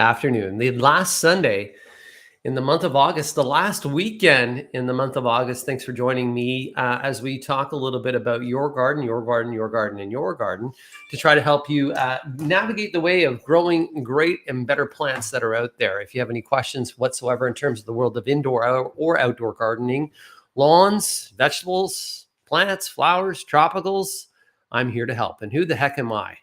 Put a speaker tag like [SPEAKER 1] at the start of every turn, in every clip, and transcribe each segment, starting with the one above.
[SPEAKER 1] afternoon. The last Sunday in the month of August, the last weekend in the month of August. Thanks for joining me as we talk a little bit about your garden, your garden, your garden, and your garden to try to help you navigate the way of growing great and better plants that are out there. If you have any questions whatsoever in terms of the world of indoor or outdoor gardening, lawns, vegetables, plants, flowers, tropicals, I'm here to help. And who the heck am I?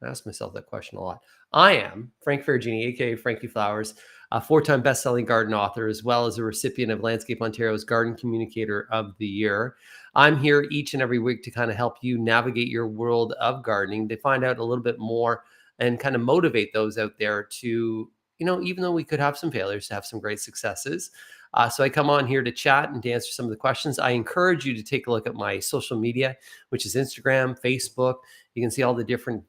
[SPEAKER 1] I ask myself that question a lot. I am Frank Ferragini, aka Frankie Flowers, a four-time best-selling garden author, as well as a recipient of Landscape Ontario's Garden Communicator of the Year. I'm here each and every week to kind of help you navigate your world of gardening, to find out a little bit more and kind of motivate those out there to, even though we could have some failures, to have some great successes. So I come on here to chat and to answer some of the questions. I encourage you to take a look at my social media, which is Instagram, Facebook. You can see all the different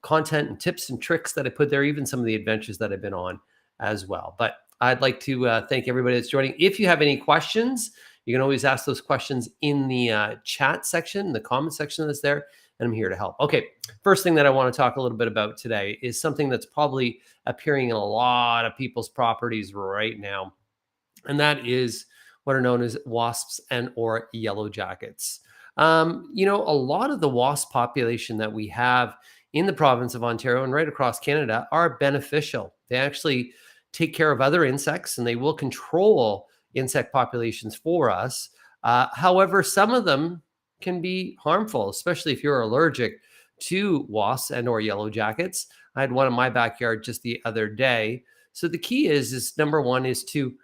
[SPEAKER 1] content and tips and tricks that I put there, even some of the adventures that I've been on as well. But I'd like to thank everybody that's joining. If you have any questions, you can always ask those questions in the chat section, the comment section that's there, and I'm here to help. Okay, first thing that I want to talk a little bit about today is something that's probably appearing in a lot of people's properties right now, and that is what are known as wasps and or yellow jackets. A lot of the wasp population that we have in the province of Ontario and right across Canada are beneficial. They actually take care of other insects and they will control insect populations for us. However, some of them can be harmful, especially if you're allergic to wasps and or yellow jackets. I had one in my backyard just the other day. So the key is number one is to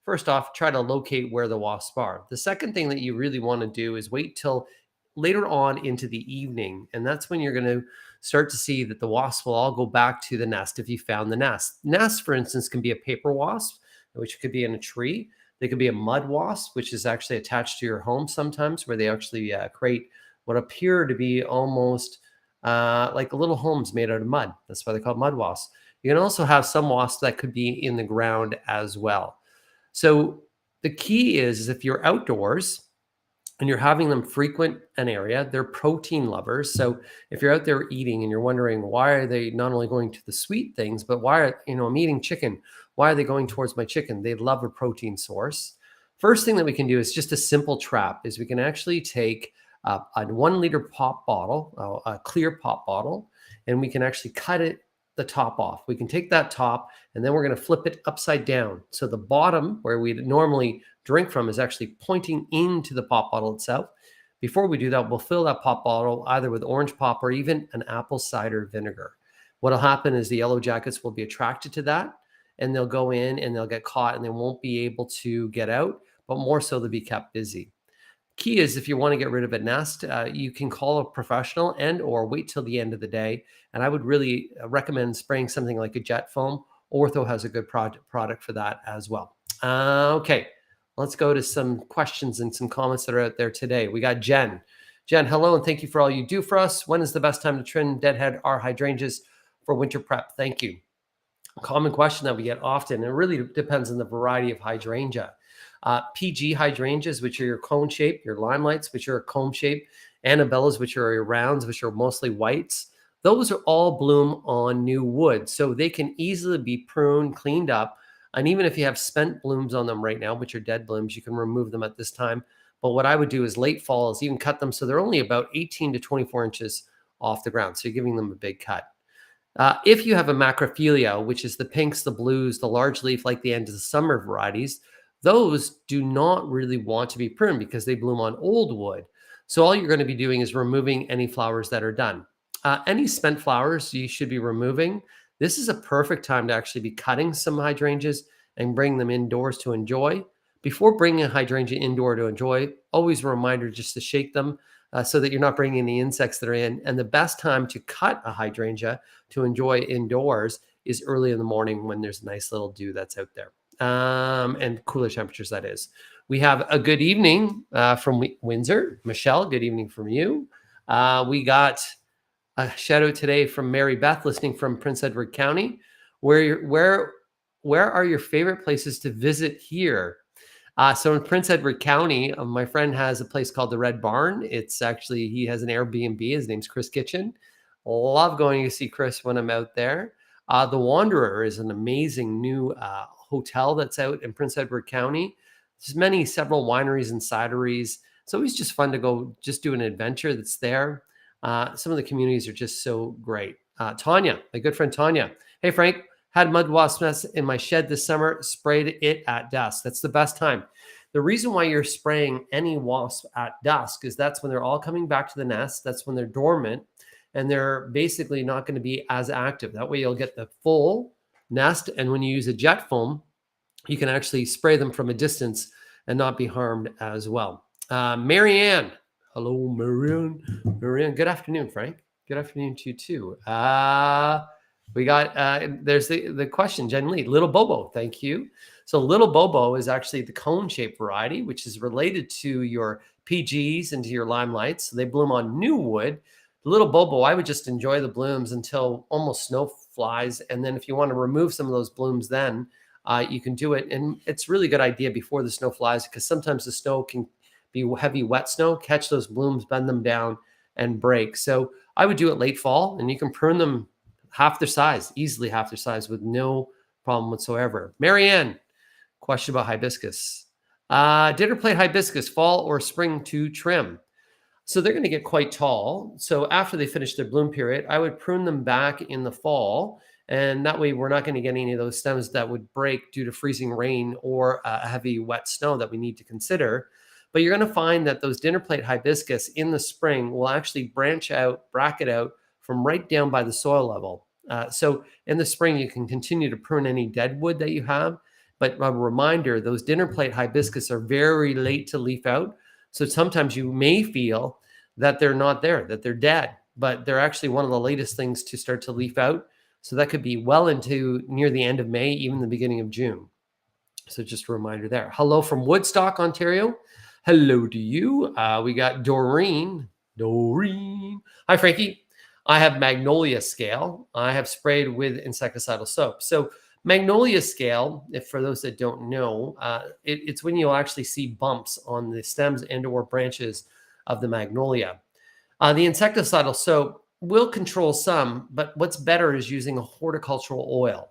[SPEAKER 1] first off, try to locate where the wasps are. The second thing that you really want to do is wait till later on into the evening. And that's when you're going to start to see that the wasps will all go back to the nest if you found the nest. Nest, for instance, can be a paper wasp, which could be in a tree. They could be a mud wasp, which is actually attached to your home sometimes, where they actually create what appear to be almost like little homes made out of mud. That's why they're called mud wasps. You can also have some wasps that could be in the ground as well. So the key is if you're outdoors and you're having them frequent an area, they're protein lovers. So if you're out there eating and you're wondering why are they not only going to the sweet things, but why are, I'm eating chicken. Why are they going towards my chicken? They love a protein source. First thing that we can do is just a simple trap is we can actually take a 1 liter pop bottle, a clear pop bottle, and we can actually cut the top off. We can take that top and then we're going to flip it upside down. So the bottom where we normally drink from is actually pointing into the pop bottle itself. Before we do that, we'll fill that pop bottle either with orange pop or even an apple cider vinegar. What'll happen is the yellow jackets will be attracted to that and they'll go in and they'll get caught and they won't be able to get out, but more so they'll be kept busy. Key is if you want to get rid of a nest, you can call a professional and or wait till the end of the day. And I would really recommend spraying something like a jet foam. Ortho has a good product for that as well. Okay, let's go to some questions and some comments that are out there today. We got Jen. Jen, hello, and thank you for all you do for us. When is the best time to trim deadhead our hydrangeas for winter prep? Thank you. A common question that we get often, and it really depends on the variety of hydrangea. PG hydrangeas, which are your cone shape, your limelights, which are a cone shape, Annabellas, which are your rounds, which are mostly whites. Those are all bloom on new wood. So they can easily be pruned, cleaned up. And even if you have spent blooms on them right now, which are dead blooms, you can remove them at this time. But what I would do is late fall is even cut them so they're only about 18 to 24 inches off the ground. So you're giving them a big cut. If you have a macrophylla, which is the pinks, the blues, the large leaf, like the end of the summer varieties, those do not really want to be pruned because they bloom on old wood. So all you're going to be doing is removing any flowers that are done. Any spent flowers you should be removing. This is a perfect time to actually be cutting some hydrangeas and bring them indoors to enjoy. Before bringing a hydrangea indoor to enjoy, always a reminder just to shake them so that you're not bringing any insects that are in. And the best time to cut a hydrangea to enjoy indoors is early in the morning when there's a nice little dew that's out there. And cooler temperatures, that is. We have a good evening from Windsor. Michelle, good evening from you. We got a shout out today from Mary Beth, listening from Prince Edward County. Where are your favorite places to visit here? So in Prince Edward County, my friend has a place called the Red Barn. It's actually, he has an Airbnb. His name's Chris Kitchen. Love going to see Chris when I'm out there. The Wanderer is an amazing new hotel that's out in Prince Edward County. There's several wineries and cideries. It's always just fun to go just do an adventure that's there. Some of the communities are just so great. Tanya, my good friend Tanya. Hey, Frank, had mud wasp nest in my shed this summer, sprayed it at dusk. That's the best time. The reason why you're spraying any wasp at dusk is that's when they're all coming back to the nest. That's when they're dormant and they're basically not going to be as active. That way you'll get the full nest. And when you use a jet foam, you can actually spray them from a distance and not be harmed as well. Marianne. Hello, Marianne. Marianne, good afternoon, Frank. Good afternoon to you too. We got, there's the question, Jen Lee. Little Bobo, thank you. So Little Bobo is actually the cone-shaped variety, which is related to your PGs and to your limelights. So they bloom on new wood. The Little Bobo, I would just enjoy the blooms until almost snow flies. And then if you want to remove some of those blooms then, you can do it. And it's a really good idea before the snow flies because sometimes the snow can be heavy, wet snow, catch those blooms, bend them down and break. So I would do it late fall and you can prune them half their size, easily half their size with no problem whatsoever. Marianne, question about hibiscus. Dinner plate hibiscus, fall or spring to trim? So they're going to get quite tall. So after they finish their bloom period, I would prune them back in the fall. And that way we're not going to get any of those stems that would break due to freezing rain or heavy wet snow that we need to consider. But you're going to find that those dinner plate hibiscus in the spring will actually branch out, bracket out from right down by the soil level. So in the spring, you can continue to prune any dead wood that you have. But a reminder, those dinner plate hibiscus are very late to leaf out. So sometimes you may feel that they're not there, that they're dead, but they're actually one of the latest things to start to leaf out. So that could be well into near the end of May, even the beginning of June. So just a reminder there. Hello from Woodstock, Ontario. Hello to you. We got Doreen. Doreen. Hi, Frankie. I have magnolia scale. I have sprayed with insecticidal soap. So magnolia scale, if for those that don't know, it's when you'll actually see bumps on the stems and or branches of the magnolia. The insecticidal soap will control some, but what's better is using a horticultural oil.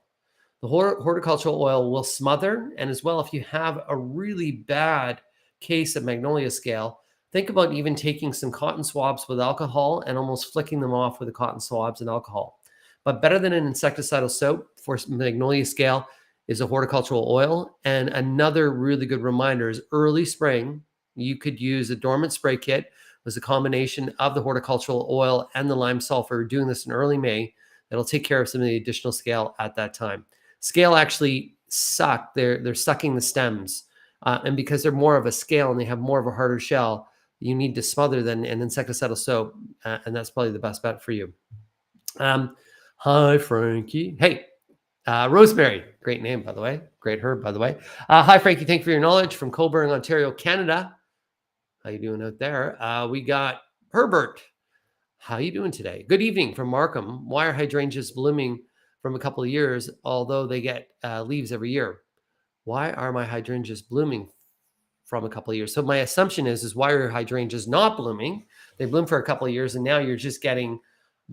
[SPEAKER 1] The horticultural oil will smother, and as well, if you have a really bad case of magnolia scale, think about even taking some cotton swabs with alcohol and almost flicking them off with the cotton swabs and alcohol. But better than an insecticidal soap for magnolia scale is a horticultural oil. And another really good reminder is early spring, you could use a dormant spray kit. It was a combination of the horticultural oil and the lime sulfur. Doing this in early May, that'll take care of some of the additional scale at that time. Scale actually suck. They're sucking the stems. And because they're more of a scale and they have more of a harder shell, you need to smother than an insecticidal soap. And that's probably the best bet for you. Hi, Frankie. Hey, Rosemary. Great name, by the way. Great herb, by the way. Hi, Frankie. Thank you for your knowledge from Cobourg, Ontario, Canada. How you doing out there? We got Herbert. How you doing today? Good evening from Markham. Why are hydrangeas blooming from a couple of years, although they get leaves every year? Why are my hydrangeas blooming from a couple of years? So my assumption is why are hydrangeas not blooming? They bloom for a couple of years, and now you're just getting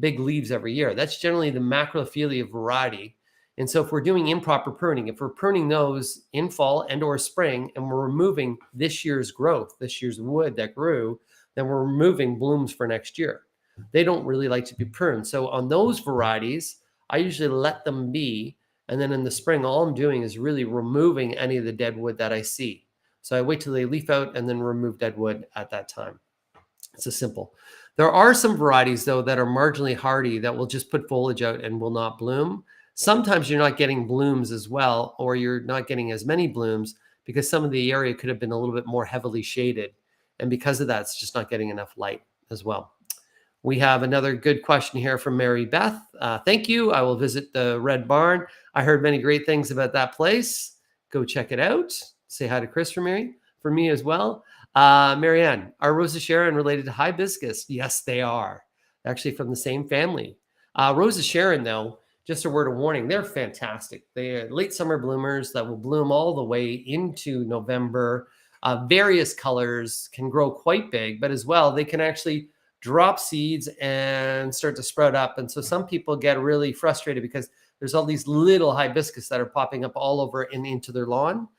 [SPEAKER 1] big leaves every year. That's generally the Macrophylla variety. And so if we're doing improper pruning, if we're pruning those in fall and or spring, and we're removing this year's growth, this year's wood that grew, then we're removing blooms for next year. They don't really like to be pruned. So on those varieties, I usually let them be. And then in the spring, all I'm doing is really removing any of the dead wood that I see. So I wait till they leaf out and then remove dead wood at that time. It's a simple. There are some varieties, though, that are marginally hardy that will just put foliage out and will not bloom. Sometimes you're not getting blooms as well, or you're not getting as many blooms because some of the area could have been a little bit more heavily shaded. And because of that, it's just not getting enough light as well. We have another good question here from Mary Beth. Thank you. I will visit the Red Barn. I heard many great things about that place. Go check it out. Say hi to Chris for me as well. Marianne, are Rosa Sharon related to hibiscus? Yes, they are. Actually from the same family. Rosa Sharon, though, just a word of warning, they're fantastic. They are late summer bloomers that will bloom all the way into November. Various colors, can grow quite big, but as well, they can actually drop seeds and start to sprout up. And so some people get really frustrated because there's all these little hibiscus that are popping up all over and into their lawn.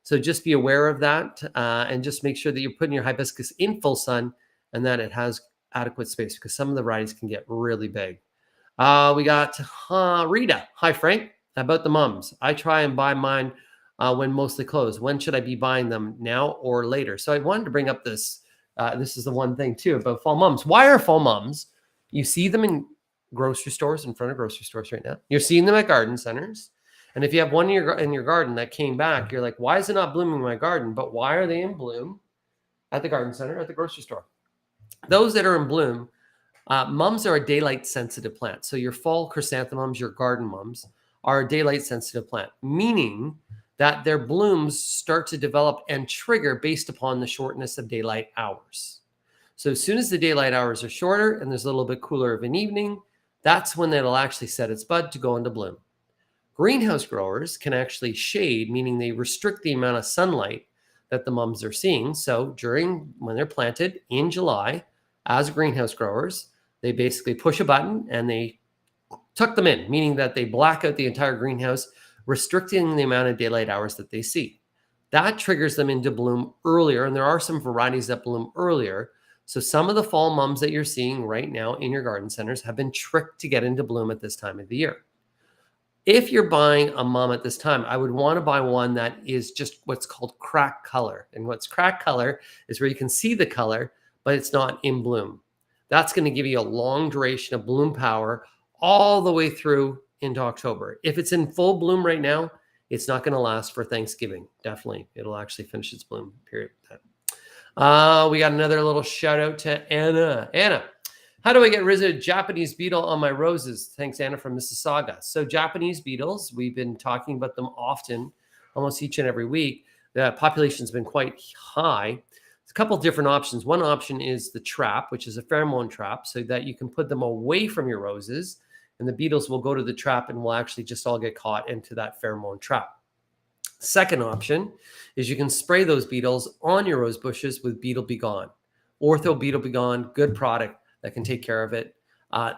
[SPEAKER 1] So just be aware of that, and just make sure that you're putting your hibiscus in full sun and that it has adequate space, because some of the varieties can get really big. We got Rita. Hi, Frank. About the mums. I try and buy mine when mostly closed. When should I be buying them, now or later? So I wanted to bring up this. This is the one thing too about fall mums. Why are fall mums? You see them in grocery stores, in front of grocery stores right now. You're seeing them at garden centers. And if you have one in your garden that came back, you're like, why is it not blooming in my garden? But why are they in bloom at the garden center, at the grocery store? Those that are in bloom, mums are a daylight sensitive plant. So your fall chrysanthemums, your garden mums, are a daylight sensitive plant, meaning that their blooms start to develop and trigger based upon the shortness of daylight hours. So as soon as the daylight hours are shorter and there's a little bit cooler of an evening, that's when it'll actually set its bud to go into bloom. Greenhouse growers can actually shade, meaning they restrict the amount of sunlight that the mums are seeing. So when they're planted in July, as greenhouse growers, they basically push a button and they tuck them in, meaning that they black out the entire greenhouse, restricting the amount of daylight hours that they see. That triggers them into bloom earlier, and there are some varieties that bloom earlier. So some of the fall mums that you're seeing right now in your garden centers have been tricked to get into bloom at this time of the year. If you're buying a mum at this time, I would want to buy one that is just what's called crack color. And what's crack color is where you can see the color, but it's not in bloom. That's going to give you a long duration of bloom power all the way through into October. If it's in full bloom right now, it's not going to last for Thanksgiving. Definitely. It'll actually finish its bloom period. We got another little shout out to Anna. Anna, how do I get rid of Japanese beetle on my roses? Thanks, Anna from Mississauga. So Japanese beetles, we've been talking about them often, almost each and every week. The population's been quite high. There's a couple of different options. One option is the trap, which is a pheromone trap, so that you can put them away from your roses, and the beetles will go to the trap and will actually just all get caught into that pheromone trap. Second option is you can spray those beetles on your rose bushes with Beetle Be Gone. Ortho Beetle Be Gone, good product that can take care of it.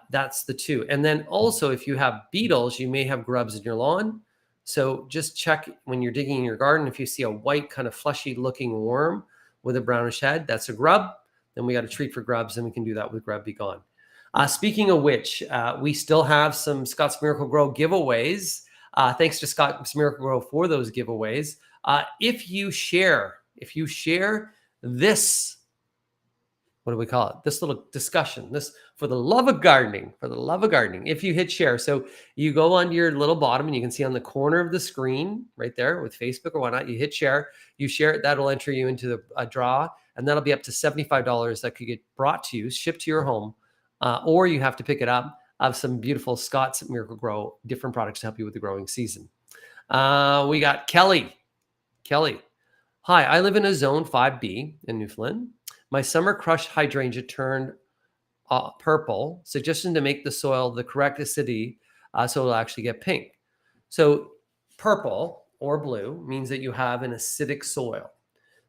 [SPEAKER 1] That's the two. And then also, if you have beetles, you may have grubs in your lawn. So just check when you're digging in your garden. If you see a white kind of fleshy looking worm with a brownish head, that's a grub. Then we got to treat for grubs, and we can do that with Grub Be Gone. Speaking of which, we still have some Scott's Miracle-Gro giveaways. Thanks to Scott's Miracle-Gro for those giveaways. If you share this, what do we call it? This little discussion, this for the love of gardening, if you hit share. So you go on your little bottom and you can see on the corner of the screen right there with Facebook or whatnot, you hit share, you share it, that'll enter you into a draw, and that'll be up to $75 that could get brought to you, shipped to your home, or you have to pick it up, of some beautiful Scott's Miracle-Gro, different products to help you with the growing season. We got Kelly. Kelly, hi, I live in a zone 5B in Newfoundland. My summer crush hydrangea turned purple, suggestion to make the soil the correct acidity so it'll actually get pink. So purple or blue means that you have an acidic soil.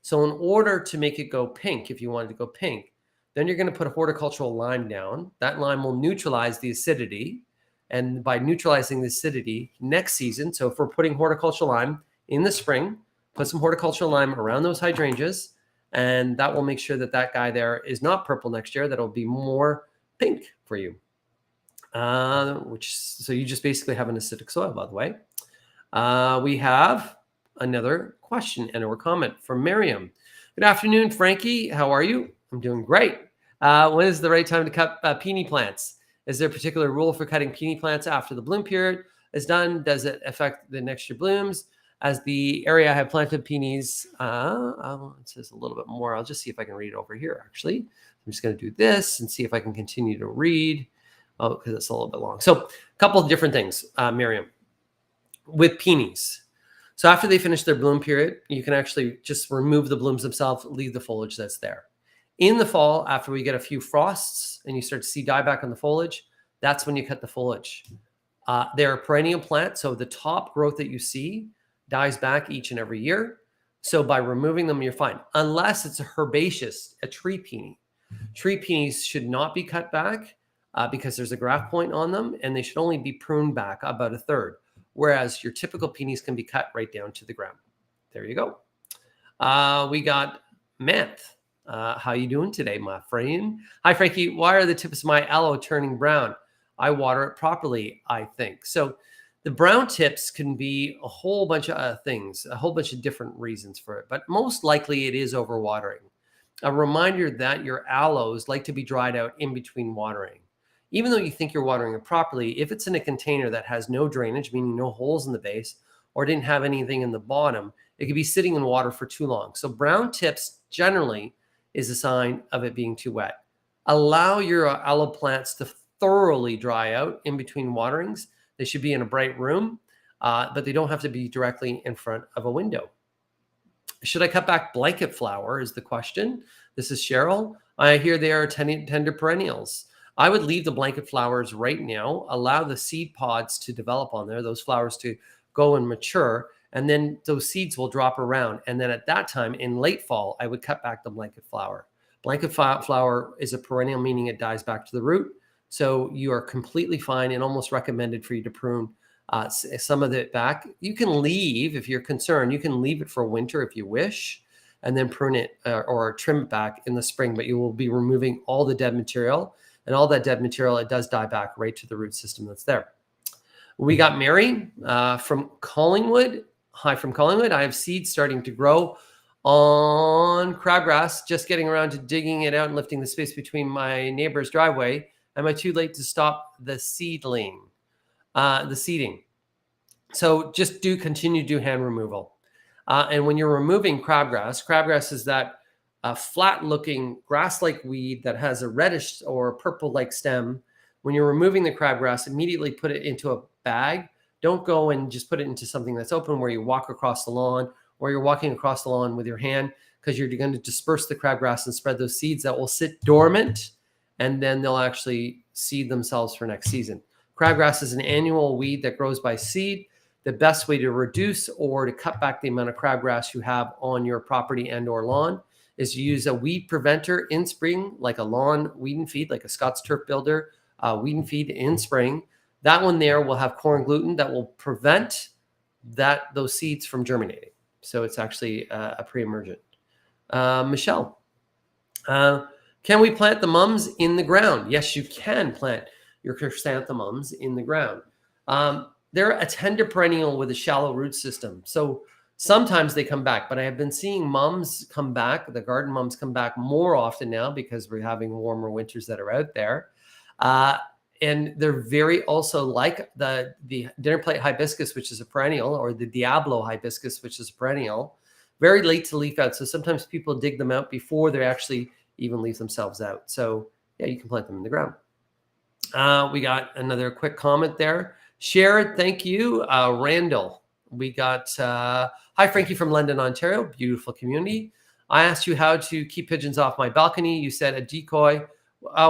[SPEAKER 1] So in order to make it go pink, if you wanted to go pink, then you're going to put a horticultural lime down. That lime will neutralize the acidity. And by neutralizing the acidity next season, so if we're putting horticultural lime in the spring, put some horticultural lime around those hydrangeas, and that will make sure that that guy there is not purple next year. That'll be more pink for you. So you just basically have an acidic soil, by the way. We have another question and or comment from Miriam. Good afternoon, Frankie. How are you? I'm doing great. When is the right time to cut peony plants? Is there a particular rule for cutting peony plants after the bloom period is done? Does it affect the next year blooms? As the area I have planted peonies, it says a little bit more. I'll just see if I can read it over here, actually. I'm just going to do this and see if I can continue to read. Oh, because it's a little bit long. So a couple of different things, Miriam, with peonies. So after they finish their bloom period, you can actually just remove the blooms themselves, leave the foliage that's there. In the fall, after we get a few frosts and you start to see dieback on the foliage, that's when you cut the foliage. They're a perennial plant, so the top growth that you see dies back each and every year. So by removing them, you're fine. Unless it's a herbaceous, a tree peony. Tree peonies should not be cut back because there's a graft point on them, and they should only be pruned back about a third, whereas your typical peonies can be cut right down to the ground. There you go. We got Manth. How you doing today, my friend? Hi, Frankie. Why are the tips of my aloe turning brown? I water it properly, I think. So the brown tips can be a whole bunch of things, a whole bunch of different reasons for it, but most likely it is overwatering. A reminder that your aloes like to be dried out in between watering. Even though you think you're watering it properly, if it's in a container that has no drainage, meaning no holes in the base, or didn't have anything in the bottom, it could be sitting in water for too long. So brown tips generally is a sign of it being too wet. Allow your aloe plants to thoroughly dry out in between waterings. They should be in a bright room, but they don't have to be directly in front of a window. Should I cut back blanket flower is the question. This is Cheryl. I hear they are tender perennials. I would leave the blanket flowers right now, allow the seed pods to develop on there, those flowers to go and mature, and then those seeds will drop around. And then at that time, in late fall, I would cut back the blanket flower. Blanket flower is a perennial, meaning it dies back to the root. So you are completely fine and almost recommended for you to prune some of it back. You can leave, if you're concerned, you can leave it for winter if you wish, and then prune it or trim it back in the spring, but you will be removing all the dead material. And all that dead material, it does die back right to the root system that's there. We got Mary from Collingwood. Hi from Collingwood. I have seeds starting to grow on crabgrass, just getting around to digging it out and lifting the space between my neighbor's driveway. Am I too late to stop the seeding? So just continue to do hand removal. And when you're removing crabgrass is that flat-looking grass-like weed that has a reddish or purple-like stem. When you're removing the crabgrass, immediately put it into a bag. Don't go and just put it into something that's open where you walk across the lawn, or you're walking across the lawn with your hand, because you're going to disperse the crabgrass and spread those seeds that will sit dormant, and then they'll actually seed themselves for next season. Crabgrass is an annual weed that grows by seed. The best way to reduce or to cut back the amount of crabgrass you have on your property and or lawn is to use a weed preventer in spring, like a lawn weed and feed, like a Scott's Turf Builder weed and feed in spring. That one there will have corn gluten that will prevent those seeds from germinating. So it's actually a pre-emergent. Michelle, can we plant the mums in the ground? Yes, you can plant your chrysanthemums in the ground. They're a tender perennial with a shallow root system. So sometimes they come back, but I have been seeing mums come back. The garden mums come back more often now because we're having warmer winters that are out there. And they're very also like the dinner plate hibiscus, which is a perennial, or the Diablo hibiscus, which is a perennial, very late to leaf out. So sometimes people dig them out before they actually even leaf themselves out. So yeah, you can plant them in the ground. We got another quick comment there. Shared, thank you. Randall, we got, hi, Frankie from London, Ontario. Beautiful community. I asked you how to keep pigeons off my balcony. You said a decoy,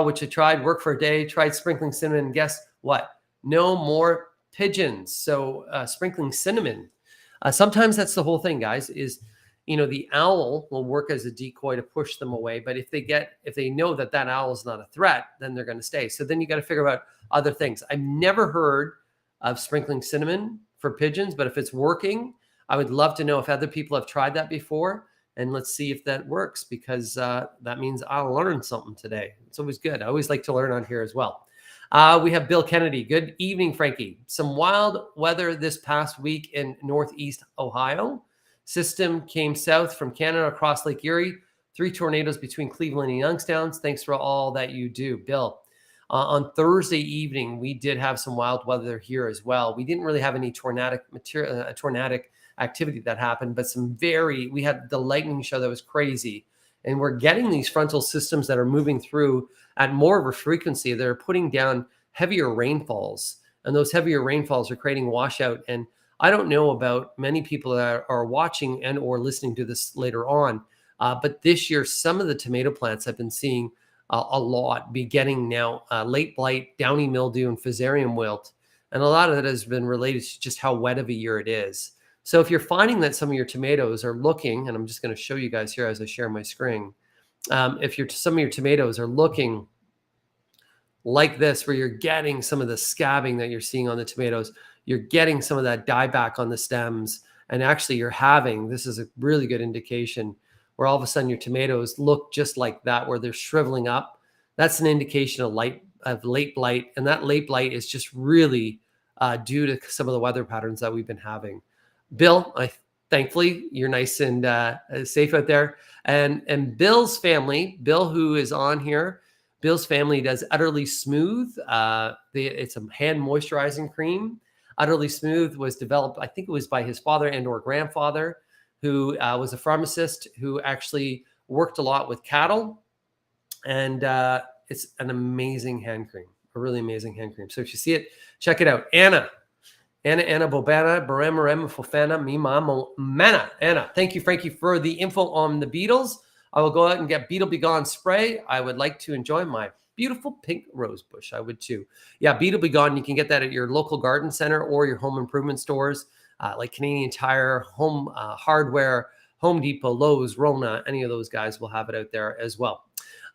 [SPEAKER 1] which I tried, worked for a day, tried sprinkling cinnamon. Guess what? No more pigeons. So sprinkling cinnamon. Sometimes that's the whole thing, guys, is, the owl will work as a decoy to push them away. But if they know that owl is not a threat, then they're going to stay. So then you got to figure out other things. I've never heard of sprinkling cinnamon for pigeons, but if it's working, I would love to know if other people have tried that before, and let's see if that works, because that means I'll learn something today. It's always good. I always like to learn on here as well. We have Bill Kennedy. Good evening, Frankie. Some wild weather this past week in Northeast Ohio. System came south from Canada across Lake Erie. 3 tornadoes between Cleveland and Youngstown. Thanks for all that you do, Bill. On Thursday evening, we did have some wild weather here as well. We didn't really have any tornadic activity that happened, but we had the lightning show that was crazy. And we're getting these frontal systems that are moving through at more of a frequency. They're putting down heavier rainfalls, and those heavier rainfalls are creating washout. And I don't know about many people that are watching and or listening to this later on, but this year, some of the tomato plants I've been seeing a lot be getting now late blight, downy mildew, and fusarium wilt. And a lot of that has been related to just how wet of a year it is. So if you're finding that some of your tomatoes are looking, and I'm just going to show you guys here as I share my screen, some of your tomatoes are looking like this, where you're getting some of the scabbing that you're seeing on the tomatoes, you're getting some of that dieback on the stems, and actually this is a really good indication where all of a sudden your tomatoes look just like that, where they're shriveling up. That's an indication of late blight, and that late blight is just really due to some of the weather patterns that we've been having. Bill, thankfully you're nice and safe out there, and Bill's family, Bill who is on here, Bill's family does Utterly Smooth. It's a hand moisturizing cream. Utterly Smooth was developed, I think it was by his father and or grandfather, who was a pharmacist who actually worked a lot with cattle. And it's an amazing hand cream, a really amazing hand cream. So if you see it, check it out. Anna Bobana, Barem Fofana, Mima Mana. Anna, thank you, Frankie, for the info on the beetles. I will go out and get Beetle Be Gone spray. I would like to enjoy my beautiful pink rose bush. I would too. Yeah, Beetle Be Gone. You can get that at your local garden center or your home improvement stores like Canadian Tire, Home Hardware, Home Depot, Lowe's, Rona. Any of those guys will have it out there as well.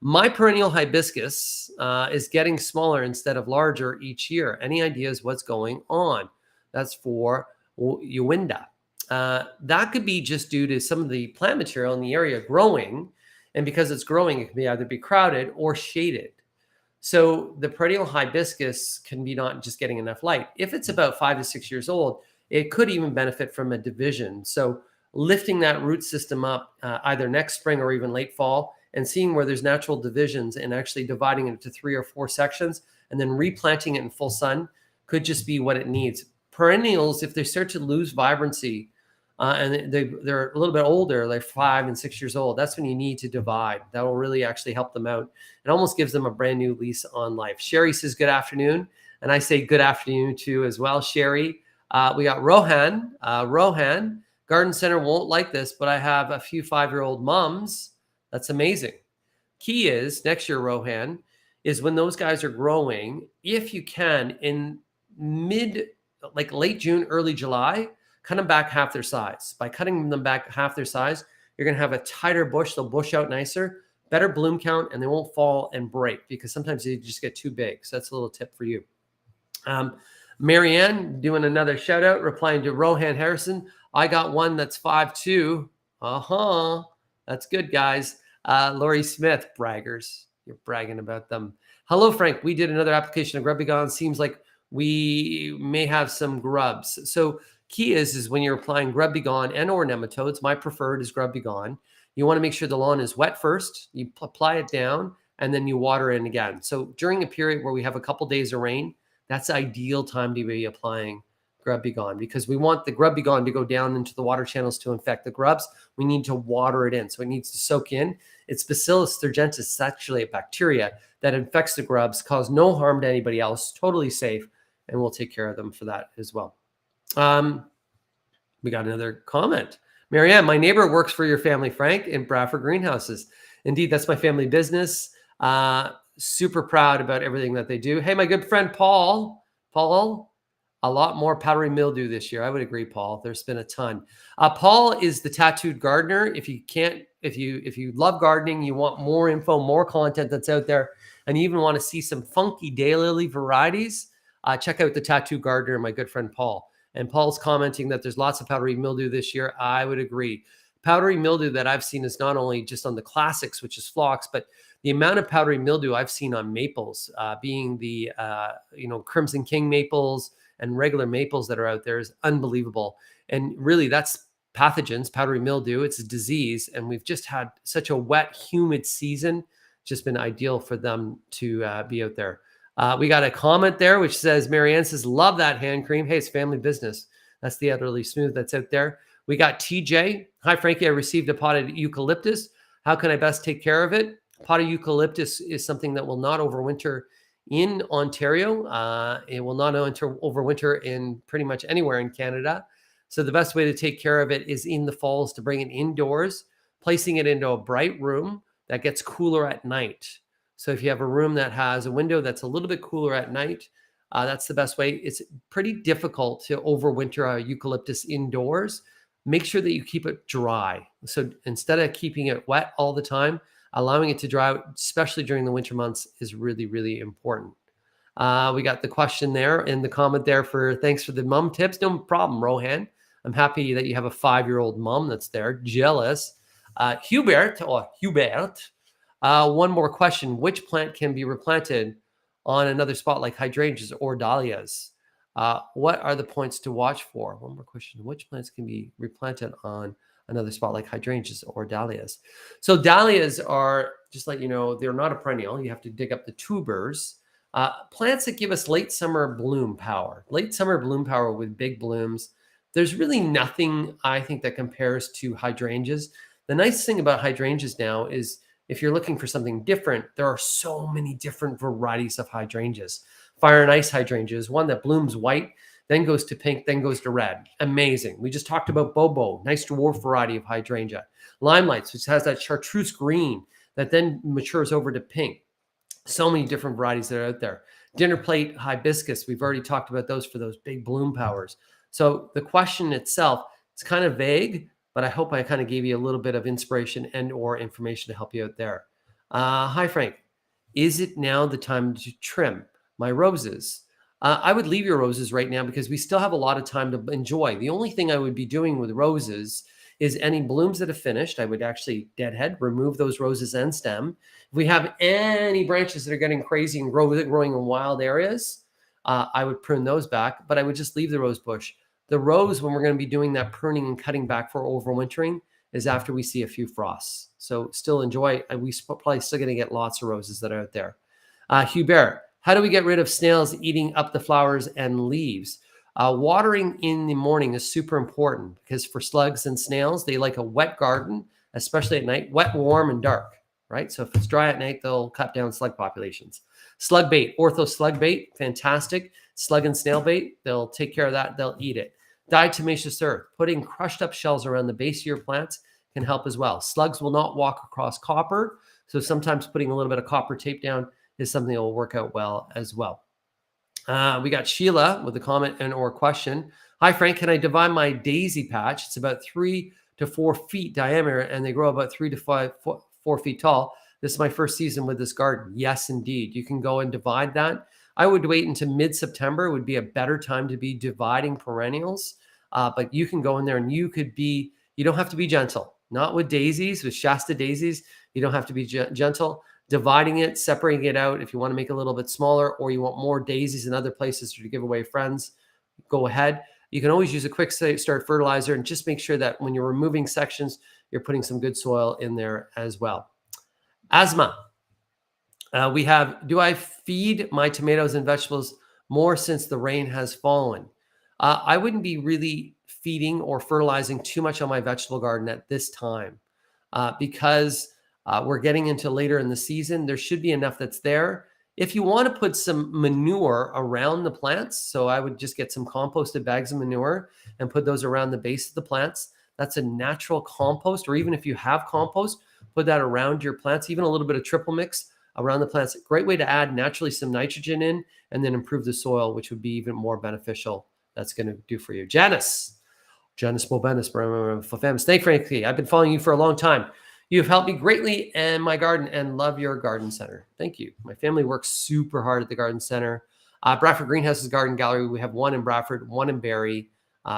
[SPEAKER 1] My perennial hibiscus is getting smaller instead of larger each year. Any ideas what's going on? That's for Uwinda. That could be just due to some of the plant material in the area growing. And because it's growing, it can either be crowded or shaded. So the perennial hibiscus can be not just getting enough light. If it's about 5 to 6 years old, it could even benefit from a division. So lifting that root system up either next spring or even late fall, and seeing where there's natural divisions and actually dividing it into 3 or 4 sections and then replanting it in full sun could just be what it needs. Perennials, if they start to lose vibrancy and they're a little bit older, like 5 and 6 years old, that's when you need to divide. That will really actually help them out. It almost gives them a brand new lease on life. Sherry says good afternoon. And I say good afternoon too as well, Sherry. We got Rohan. Rohan, Garden Center won't like this, but I have a few 5-year-old moms. That's amazing. Key is next year, Rohan, is when those guys are growing, if you can, in late June, early July, cut them back half their size. By cutting them back half their size, you're going to have a tighter bush. They'll bush out nicer, better bloom count, and they won't fall and break because sometimes they just get too big. So that's a little tip for you. Marianne doing another shout out, replying to Rohan Harrison. I got one that's 5'2". That's good, guys. Lori Smith, braggers. You're bragging about them. Hello, Frank. We did another application of Grub Be Gone. Seems like we may have some grubs. So key is when you're applying Grub Be Gone and or nematodes, my preferred is Grub Be Gone. You want to make sure the lawn is wet first. You apply it down and then you water in again. So during a period where we have a couple days of rain, that's ideal time to be applying Grub Be Gone because we want the Grub Be Gone to go down into the water channels to infect the grubs. We need to water it in. So it needs to soak in. It's Bacillus thuringiensis. It's actually a bacteria that infects the grubs, cause no harm to anybody else, totally safe, and we'll take care of them for that as well. We got another comment. Marianne, my neighbor works for your family, Frank, in Bradford Greenhouses. Indeed, that's my family business. Super proud about everything that they do. Hey, my good friend, Paul, a lot more powdery mildew this year. I would agree, Paul. There's been a ton. Paul is the Tattooed Gardener. If you love gardening, you want more info, more content that's out there, and you even want to see some funky daylily varieties, check out the Tattooed Gardener, my good friend, Paul. And Paul's commenting that there's lots of powdery mildew this year. I would agree. Powdery mildew that I've seen is not only just on the classics, which is phlox, but the amount of powdery mildew I've seen on maples, being the Crimson King maples and regular maples that are out there, is unbelievable. And really, that's pathogens, powdery mildew. It's a disease, and we've just had such a wet, humid season. Just been ideal for them to be out there. We got a comment there which says, Marianne says, love that hand cream. Hey, it's family business. That's the Utterly Smooth that's out there. We got TJ. Hi, Frankie. I received a potted eucalyptus. How can I best take care of it? Potted eucalyptus is something that will not overwinter in Ontario. It will not overwinter in pretty much anywhere in Canada. So the best way to take care of it is in the falls, to bring it indoors, placing it into a bright room that gets cooler at night. So if you have a room that has a window that's a little bit cooler at night, that's the best way. It's pretty difficult to overwinter a eucalyptus indoors. Make sure that you keep it dry. So instead of keeping it wet all the time, allowing it to dry out, especially during the winter months, is really, really important. We got the question there in the comment there for thanks for the mom tips. No problem, Rohan. I'm happy that you have a 5-year-old mom that's there. Jealous. Hubert, one more question. Which plant can be replanted on another spot like hydrangeas or dahlias? What are the points to watch for? One more question. Which plants can be replanted on another spot like hydrangeas or dahlias? So dahlias are, just like you know, they're not a perennial. You have to dig up the tubers. Plants that give us late summer bloom power. Late summer bloom power with big blooms. There's really nothing, I think, that compares to hydrangeas. The nice thing about hydrangeas now is if you're looking for something different, there are so many different varieties of hydrangeas. Fire and ice hydrangeas, one that blooms white, then goes to pink, then goes to red. Amazing. We just talked about Bobo, nice dwarf variety of hydrangea. Limelights, which has that chartreuse green that then matures over to pink. So many different varieties that are out there. Dinner plate hibiscus, we've already talked about those for those big bloom powers. So the question itself, it's kind of vague, but I hope I kind of gave you a little bit of inspiration and or information to help you out there. Hi, Frank. Is it now the time to trim my roses? I would leave your roses right now because we still have a lot of time to enjoy. The only thing I would be doing with roses is any blooms that have finished, I would actually deadhead, remove those roses and stem. If we have any branches that are getting crazy and growing in wild areas, I would prune those back, but I would just leave the rose bush. The rose, when we're going to be doing that pruning and cutting back for overwintering, is after we see a few frosts. So still enjoy. We probably still going to get lots of roses that are out there. Hubert, how do we get rid of snails eating up the flowers and leaves? Watering in the morning is super important because for slugs and snails, they like a wet garden, especially at night, wet, warm, and dark, right? So if it's dry at night, they'll cut down slug populations. Slug bait, ortho slug bait, fantastic. Slug and snail bait, they'll take care of that. They'll eat it. Diatomaceous earth, putting crushed up shells around the base of your plants can help as well. Slugs will not walk across copper. So sometimes putting a little bit of copper tape down is something that will work out well as well. We got Sheila with a comment and or question. Hi, Frank. Can I divide my daisy patch? It's about 3 to 4 feet diameter, and they grow about 3 to 4 feet tall. This is my first season with this garden. Yes, indeed. You can go and divide that. I would wait until mid-September would be a better time to be dividing perennials. But you can go in there and you don't have to be gentle. Not with daisies, with Shasta daisies. You don't have to be gentle. Dividing it, separating it out. If you want to make it a little bit smaller or you want more daisies in other places to give away friends, go ahead. You can always use a quick start fertilizer and just make sure that when you're removing sections, you're putting some good soil in there as well. Asthma. We have, do I feed my tomatoes and vegetables more since the rain has fallen? I wouldn't be really feeding or fertilizing too much on my vegetable garden at this time because we're getting into later in the season. There should be enough that's there. If you want to put some manure around the plants, so I would just get some composted bags of manure and put those around the base of the plants. That's a natural compost, or even if you have compost, put that around your plants, even a little bit of triple mix around the plants. Great way to add naturally some nitrogen in and then improve the soil, which would be even more beneficial. That's going to do for you. Janice Bobenis, thank Frankie. I've been following you for a long time. You've helped me greatly in my garden and love your garden center. Thank you. My family works super hard at the garden center. Bradford Greenhouse's garden gallery. We have one in Bradford, one in Barrie.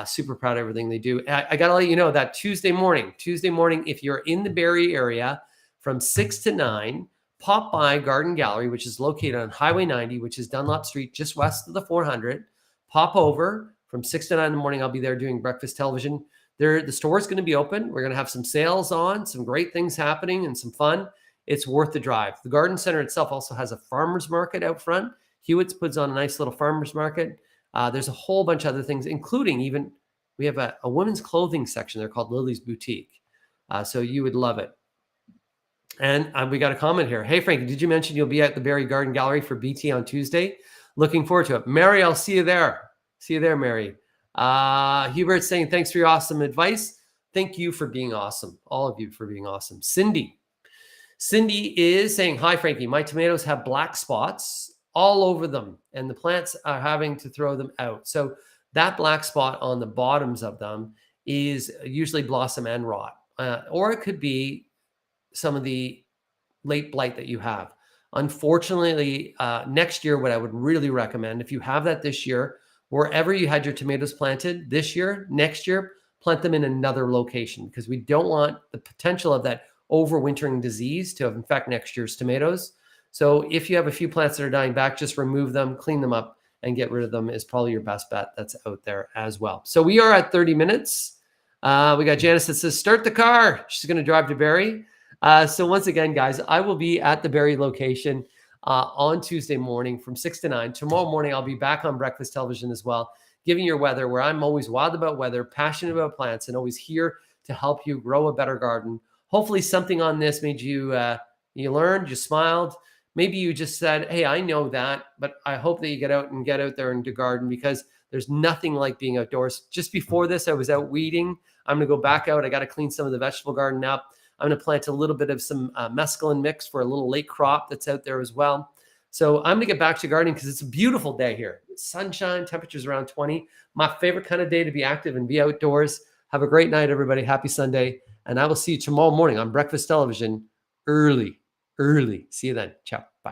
[SPEAKER 1] Super proud of everything they do. I got to let you know that Tuesday morning, if you're in the Barrie area from 6 to 9, pop by Garden Gallery, which is located on Highway 90, which is Dunlop Street, just west of the 400. Pop over from 6 to 9 in the morning. I'll be there doing breakfast television. The store is going to be open. We're going to have some sales on, some great things happening and some fun. It's worth the drive. The garden center itself also has a farmer's market out front. Hewitt's puts on a nice little farmer's market. There's a whole bunch of other things, including even we have a women's clothing section there called Lily's Boutique. So you would love it. And we got a comment here. Hey, Frank, did you mention you'll be at the Barrie Garden Gallery for BT on Tuesday? Looking forward to it. Mary, I'll see you there. See you there, Mary. Hubert's saying, thanks for your awesome advice. Thank you for being awesome. All of you for being awesome. Cindy is saying, hi, Frankie. My tomatoes have black spots all over them, and the plants are having to throw them out. So that black spot on the bottoms of them is usually blossom end rot, or it could be some of the late blight that you have. Unfortunately, next year, what I would really recommend, if you have that this year, wherever you had your tomatoes planted this year, next year, plant them in another location, because we don't want the potential of that overwintering disease to infect next year's tomatoes. So if you have a few plants that are dying back, just remove them, clean them up, and get rid of them is probably your best bet that's out there as well. So we are at 30 minutes. We got Janice that says, start the car. She's going to drive to Barrie. So once again, guys, I will be at the Barrie location on Tuesday morning from 6 to 9. Tomorrow morning, I'll be back on Breakfast Television as well, giving your weather, where I'm always wild about weather, passionate about plants, and always here to help you grow a better garden. Hopefully something on this made you, you learned, you smiled. Maybe you just said, hey, I know that, but I hope that you get out there and do garden, because there's nothing like being outdoors. Just before this, I was out weeding. I'm going to go back out. I got to clean some of the vegetable garden up. I'm going to plant a little bit of some mesclun mix for a little late crop that's out there as well. So I'm going to get back to gardening because it's a beautiful day here. Sunshine, temperatures around 20. My favorite kind of day to be active and be outdoors. Have a great night, everybody. Happy Sunday. And I will see you tomorrow morning on Breakfast Television early. See you then. Ciao. Bye.